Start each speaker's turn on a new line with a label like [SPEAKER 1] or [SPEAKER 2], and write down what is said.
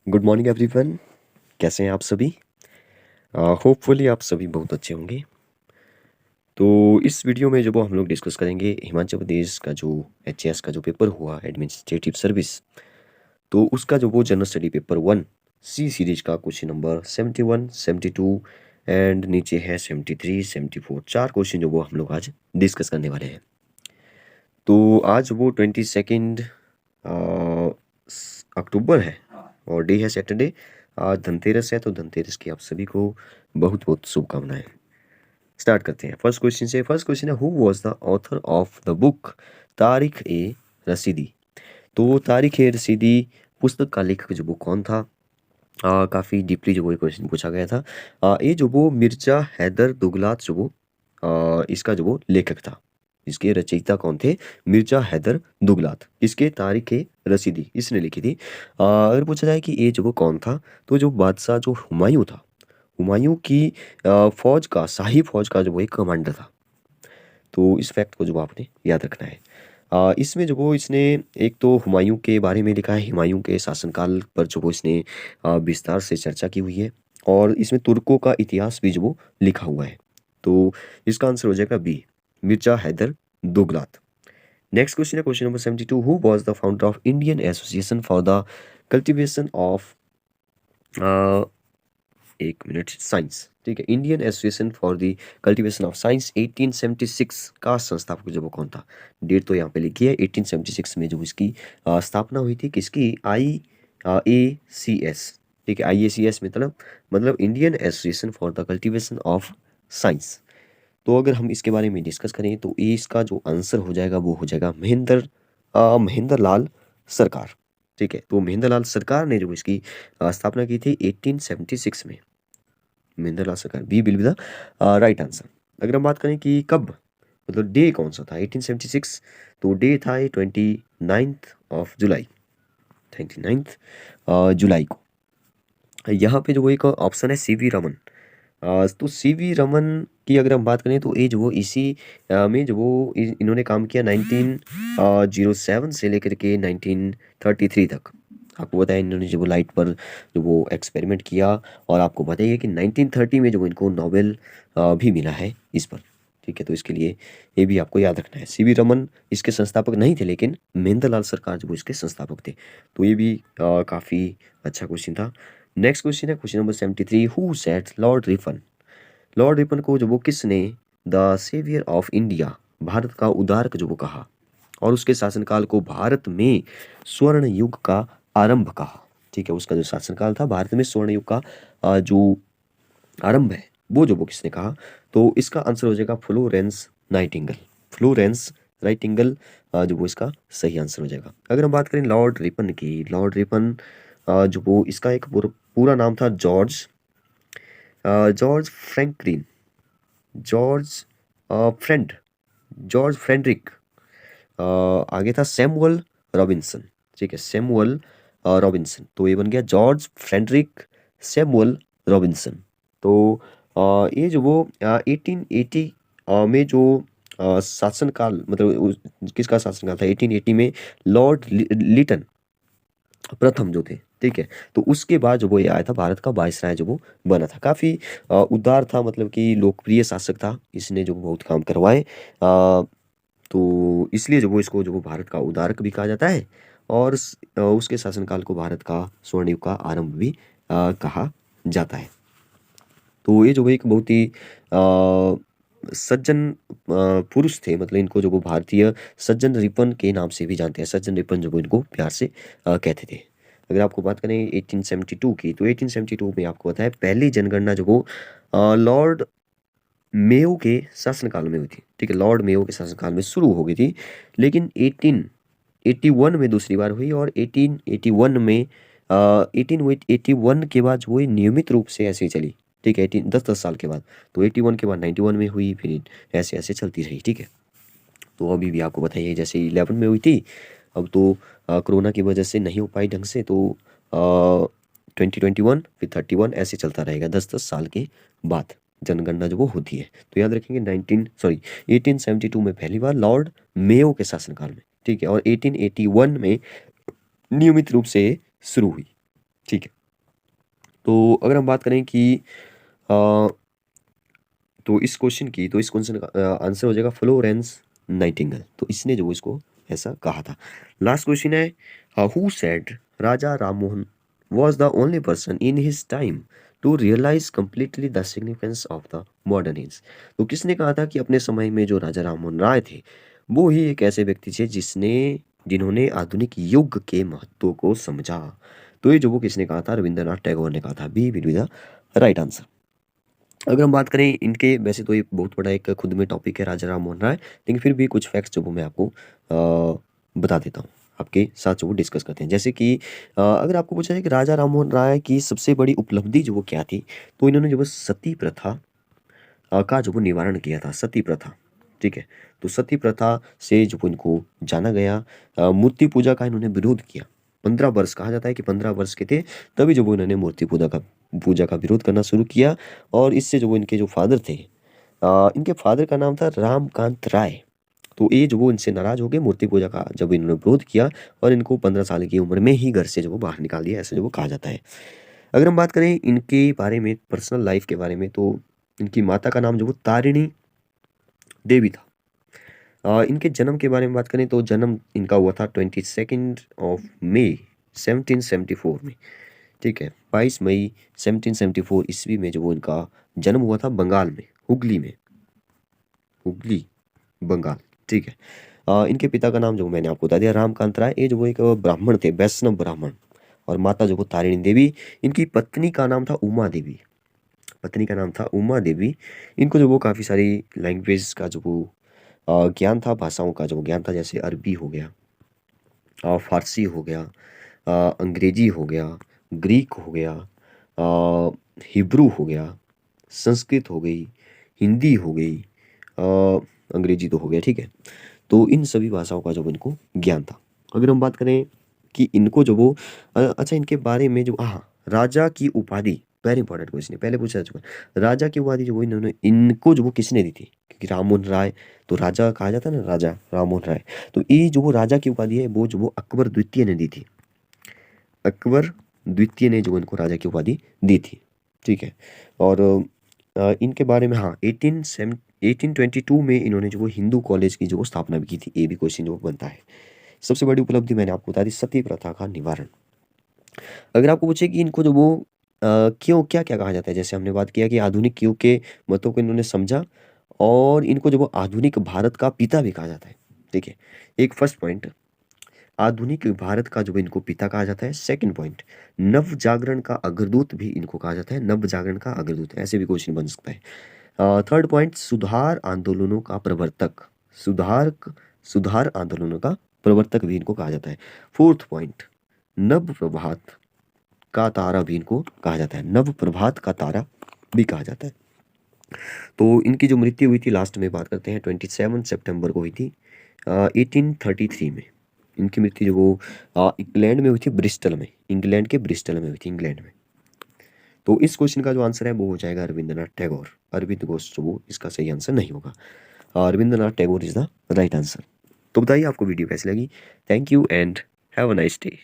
[SPEAKER 1] Good morning everyone. कैसे हैं आप सभी? होपफुली आप सभी बहुत अच्छे होंगे। तो इस वीडियो में जो वो हम लोग डिस्कस करेंगे हिमाचल प्रदेश का जो एचएएस का जो पेपर हुआ एडमिनिस्ट्रेटिव सर्विस, तो उसका जो वो जनरल स्टडी पेपर 1 सी सीरीज का क्वेश्चन नंबर 71, 72 एंड नीचे है 73, 74, चार क्वेश्चन जो वो हम लोग आज डिस्कस करने वाले हैं। तो आज वो 22 अक्टूबर है और डे है सैटरडे। आज धनतेरस है, तो धनतेरस की आप सभी को बहुत बहुत शुभकामनाएं। स्टार्ट करते हैं फर्स्ट क्वेश्चन से। फर्स्ट क्वेश्चन है, who was the author of the book Tarikh e Rashidi? तो तारिक ए रसीदी पुस्तक का लेखक जो वो कौन था? काफ़ी डीपली जो वो क्वेश्चन पूछा गया था। ये जो वो मिर्जा हैदर दुगलात जो वो इसका जो वो लेखक था। इसके रचयिता कौन थे? मिर्जा हैदर दुगलात। इसके तारिक ए रसीदी इसने लिखी थी। अगर पूछा जाए कि ये जो वो कौन था, तो जो बादशाह जो हुमायूं था, हुमायूं की फौज का, शाही फौज का जो वो एक कमांडर था। तो इस फैक्ट को जो आपने याद रखना है। इसमें जो वो इसने एक तो हुमायूं के बारे में लिखा है, हुमायूं के शासनकाल पर जो वो इसने विस्तार से चर्चा की हुई है, और इसमें तुर्कों का इतिहास भी जो वो लिखा हुआ है। तो इसका आंसर हो जाएगा B, Mirza Haidar Dughlat. Next question है question number 72, who was the founder of Indian association for the cultivation of एक मिनट साइंस, ठीक है, Indian association for the cultivation of science 1876 का संस्थापक जो वो कौन था? डेट तो यहाँ पे लिखी है 1876 में जो इसकी स्थापना हुई थी। किसकी? IACS, ठीक है, IACS मतलब Indian association for the cultivation of science. तो अगर हम इसके बारे में डिस्कस करें तो ये इसका जो आंसर हो जाएगा वो हो जाएगा महेंद्र लाल सरकार। ठीक है, तो महेंद्र लाल सरकार ने जो इसकी स्थापना की थी 1876 में। Mahendra Lal Sarkar, B will be the right answer. अगर हम बात करें कि कब, मतलब डे कौन सा था 1876, तो डे था ये 29 जुलाई को। यहाँ पे जो वो एक ऑप्शन है सीवी रमन। तो सीवी रमन की अगर हम बात करें तो एज वो इसी में जो वो इन्होंने काम किया 1907 से लेकर के 1933 तक। आपको बताया इन्होंने जो वो लाइट पर जो वो एक्सपेरिमेंट किया, और आपको बताइए कि 1930 में जो वो इनको नोबेल भी मिला है इस पर। ठीक है, तो इसके लिए ये भी आपको याद रखना है। सीवी रमन इसके संस्थापक नहीं थे, लेकिन महेंद्र लाल सरकार जो वो इसके संस्थापक थे। तो ये भी काफ़ी अच्छा क्वेश्चन था। नेक्स्ट क्वेश्चन है question number 73, who set Lord Ripon? Lord Ripon को जो वो किसने the saviour of India, Bharat का उद्धारक जो वो कहा, और उसके शासनकाल को भारत में स्वर्ण युग का आरंभ कहा? ठीक है, उसका जो शासनकाल था भारत में स्वर्ण युग का जो आरंभ है वो जो वो किसने कहा? तो इसका आंसर हो जाएगा फ्लोरेंस नाइटिंगेल। फ्लोरेंस नाइटिंगेल जो वो इसका सही आंसर हो जाएगा। अगर हम बात करें लॉर्ड रिपन की, लॉर्ड रिपन जो वो इसका एक पूरा नाम था George Franklin, George friend George Frederick, आगे था सैमुअल रॉबिन्सन। ठीक है, सैमुअल रॉबिन्सन, तो ये बन गया जॉर्ज फ्रेडरिक सैमुअल रॉबिन्सन। तो ये जो वो 1880 में जो शासनकाल, मतलब किसका शासनकाल था 1880 में? लॉर्ड लिटन प्रथम जो थे। ठीक है, तो उसके बाद जो वो ये आया था, भारत का वायसराय जो वो बना था। काफ़ी उदार था, मतलब कि लोकप्रिय शासक था, इसने जो बहुत काम करवाए। तो इसलिए जो वो इसको जो वो भारत का उदारक भी कहा जाता है, और उसके शासनकाल को भारत का स्वर्ण युग का आरंभ भी कहा जाता है। तो ये जो वो एक बहुत ही सज्जन पुरुष थे, मतलब इनको जो वो भारतीय सज्जन रिपन के नाम से भी जानते हैं। सज्जन रिपन जो वो इनको प्यार से कहते थे। अगर आपको बात करें 1872 की, तो 1872 में आपको पता है पहली जनगणना जो वो लॉर्ड मेयो के शासनकाल में हुई थी। ठीक है, लॉर्ड मेयो के शासनकाल में शुरू हो गई थी, लेकिन 1881 में दूसरी बार हुई, और 1881 में 1881 के बाद जो हुई नियमित रूप से ऐसे ही चली। ठीक है, 10-10 साल के बाद, तो 81 के बाद 91 में हुई, फिर ऐसे ऐसे चलती रही। ठीक है, तो अभी भी आपको बताइए, जैसे 11 में हुई थी, अब तो कोरोना की वजह से नहीं हो पाई ढंग से, तो 2021 फिर 31 ऐसे चलता रहेगा 10-10 साल के बाद जनगणना जो वो होती है। तो याद रखेंगे 1872 में पहली बार लॉर्ड मेयो के शासनकाल में। ठीक है, और 1881 में नियमित रूप से शुरू हुई। ठीक है, तो अगर हम बात करें कि अ, तो इस क्वेश्चन का आंसर हो जाएगा फ्लोरेंस नाइटिंगेल। तो इसने जो इसको ऐसा कहा था। लास्ट क्वेश्चन है, who said Raja Rammohan was the only person in his time to realize completely the significance of the modern age। तो किसने कहा था कि अपने समय में जो राजा राममोहन राय थे वो ही एक ऐसे व्यक्ति थे जिन्होंने आधुनिक युग के महत्व को समझा। तो ये जो वो किसने कहा था, रविंद्रनाथ टैगोर ने कहा था। B will be the right answer. अगर हम बात करें इनके, वैसे तो ये बहुत बड़ा एक खुद में टॉपिक है राजा राममोहन राय, लेकिन फिर भी कुछ फैक्ट्स जो वो मैं आपको बता देता हूँ, आपके साथ जो वो डिस्कस करते हैं। जैसे कि अगर आपको पूछा जाए कि राजा राममोहन राय की सबसे बड़ी उपलब्धि जो वो क्या थी, तो इन्होंने जो वो सती प्रथा का जो वो निवारण किया था, सती प्रथा। ठीक है, तो सती प्रथा से जो इनको जाना गया। मूर्ति पूजा का इन्होंने विरोध किया। 15 वर्ष कहा जाता है कि 15 वर्ष के थे तभी जो वो इन्होंने मूर्ति पूजा का विरोध करना शुरू किया। और इससे जो वो इनके जो फादर थे, इनके फादर का नाम था रामकांत राय। तो ये जो वो इनसे नाराज हो गए मूर्ति पूजा का जब इन्होंने विरोध किया, और इनको 15 साल की उम्र में ही घर से जो वो बाहर निकाल दिया, ऐसे जो वो कहा जाता है। अगर हम बात करें इनके बारे में, पर्सनल लाइफ के बारे में, तो इनकी माता का नाम जो वो तारिणी देवी था। इनके जन्म के बारे में बात करें तो जन्म इनका हुआ था 22 मई 1774 में। ठीक है, 22 मई 1774 ईस्वी में जो वो इनका जन्म हुआ था, बंगाल में, हुगली बंगाल। ठीक है, इनके पिता का नाम जो मैंने आपको बता दिया रामकांत राय। ये जो वो एक ब्राह्मण थे, वैष्णव ब्राह्मण। और माता जो वो तारिणी देवी। इनकी पत्नी का नाम था उमा देवी। उमा देवी। इनको जो वो काफ़ी सारी लैंग्वेज का जो वो ज्ञान था, भाषाओं का जो ज्ञान था, जैसे अरबी हो गया, फारसी हो गया, अंग्रेजी हो गया, ग्रीक हो गया, हिब्रू हो गया, संस्कृत हो गई, हिंदी हो गई, अंग्रेजी तो हो गया। ठीक है, तो इन सभी भाषाओं का जो इनको ज्ञान था। अगर हम बात करें कि इनको जो वो अच्छा, इनके बारे में जो, हाँ, राजा की उपाधि, वेरी इंपॉर्टेंट क्वेश्चन है, पहले पूछा जा चुका है। राजा की उपाधि जो वो इन्होंने, इनको जो वो किसने दी थी, क्योंकि राममोहन राय तो राजा कहा जाता है ना, राजा राममोहन राय। तो ये जो वो राजा की उपाधि है वो जो वो अकबर द्वितीय ने दी थी। अकबर द्वितीय ने जो इनको राजा की उपाधि दी थी। ठीक है, और इनके बारे में, हाँ, 1822 में इन्होंने जो वो हिंदू कॉलेज की जो वो स्थापना भी की थी। ये भी क्वेश्चन जो बनता है। सबसे बड़ी उपलब्धि मैंने आपको बता दी, सती प्रथा का निवारण। अगर आपको पूछे कि इनको जो वो क्यों, क्या क्या कहा जाता है, जैसे हमने बात किया कि आधुनिक युग के मतों को इन्होंने समझा, और इनको जो वो आधुनिक भारत का पिता भी कहा जाता है। ठीक है, एक फर्स्ट पॉइंट, आधुनिक भारत का जो इनको पिता कहा जाता है। सेकंड पॉइंट, नव जागरण का अग्रदूत भी इनको कहा जाता है, नव जागरण का अग्रदूत, ऐसे भी क्वेश्चन बन सकता है। थर्ड पॉइंट, सुधार आंदोलनों का प्रवर्तक, सुधार आंदोलनों का प्रवर्तक भी इनको कहा जाता है। फोर्थ पॉइंट, नव प्रभात का तारा भी इनको कहा जाता है, नव प्रभात का तारा भी कहा जाता है। तो इनकी जो मृत्यु हुई थी, लास्ट में बात करते हैं, 27 सितंबर को हुई थी 1833 में। इनकी मृत्यु जो वो इंग्लैंड में हुई थी, ब्रिस्टल में, इंग्लैंड के ब्रिस्टल में हुई थी, इंग्लैंड में। तो इस क्वेश्चन का जो आंसर है वो हो जाएगा रविंद्रनाथ टैगोर। अरविंद घोष जो वो इसका सही आंसर नहीं होगा। Rabindranath Tagore is the right answer. तो बताइए आपको वीडियो कैसी लगी। Thank you and have a nice day.